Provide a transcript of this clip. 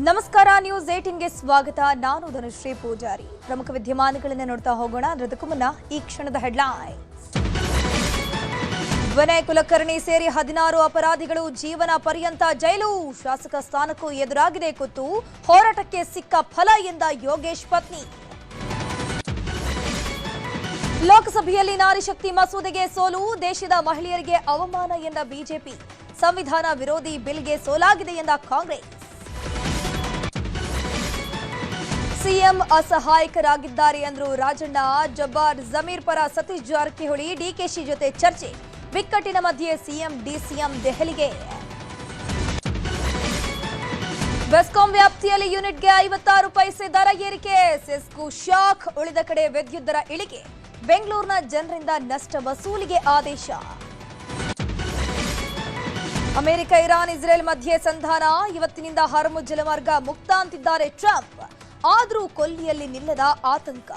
ನಮಸ್ಕಾರ ನ್ಯೂಸ್ 18ಗೆ ಸ್ವಾಗತ. ನಾನು ಧನುಶ್ರೀ ಪೂಜಾರಿ. ಪ್ರಮುಖ ವಿದ್ಯಮಾನಗಳನ್ನು ನೋಡ್ತಾ ಹೋಗೋಣ. ಅದಕ್ಕೂ ಮುನ್ನ ಈ ಕ್ಷಣದ ಹೆಡ್ಲೈನ್ಸ್. ವಿನಯ್ ಕುಲಕರ್ಣಿ ಸೇರಿ 16 ಅಪರಾಧಿಗಳು ಜೀವನ ಪರ್ಯಂತ ಜೈಲು. ಶಾಸಕ ಸ್ಥಾನಕ್ಕೂ ಎದುರಾಗಿದೆ ಕುತ್ತು. ಹೋರಾಟಕ್ಕೆ ಸಿಕ್ಕ ಫಲ ಎಂದ ಯೋಗೇಶ್ ಪತ್ನಿ. ಲೋಕಸಭೆಯಲ್ಲಿ ನಾರಿ ಶಕ್ತಿ ಮಸೂದೆಗೆ ಸೋಲು. ದೇಶದ ಮಹಿಳೆಯರಿಗೆ ಅವಮಾನ ಎಂದ ಬಿಜೆಪಿ. ಸಂವಿಧಾನ ವಿರೋಧಿ ಬಿಲ್ಗೆ ಸೋಲಾಗಿದೆ ಎಂದ ಕಾಂಗ್ರೆಸ್. ಸಿಎಂ ಅಸಹಾಯಕರಾಗಿದ್ದಾರೆ ಎಂದರು ರಾಜಣ್ಣ. ಜಬ್ಬಾರ್ ಜಮೀರ್ ಪರ ಸತೀಶ್ ಜಾರಕಿಹೊಳಿ ಡಿಕೆಶಿ ಜೊತೆ ಚರ್ಚೆ. ಬಿಕ್ಕಟ್ಟಿನ ಮಧ್ಯೆ ಸಿಎಂ ಡಿಸಿಎಂ ದೆಹಲಿಗೆ. ಬೆಸ್ಕಾಂ ವ್ಯಾಪ್ತಿಯಲ್ಲಿ ಯೂನಿಟ್ಗೆ 56 ಪೈಸೆ ದರ ಏರಿಕೆ. ಸೆಸ್ಕು ಶಾಕ್. ಉಳಿದ ಕಡೆ ವಿದ್ಯುತ್ ದರ ಇಳಿಕೆ. ಬೆಂಗಳೂರಿನ ಜನರಿಂದ ನಷ್ಟ ವಸೂಲಿಗೆ ಆದೇಶ. ಅಮೆರಿಕ, ಇರಾನ್, ಇಸ್ರೇಲ್ ಮಧ್ಯೆ ಸಂಧಾನ. ಇವತ್ತಿನಿಂದ ಹಾರ್ಮುಜ್ ಜಲಮಾರ್ಗ ಮುಕ್ತ ಅಂತಿದ್ದಾರೆ ಟ್ರಂಪ್. ಆದರೂ ಕೊಲ್ಲಿಯಲ್ಲಿ ನಿಲ್ಲದ ಆತಂಕ.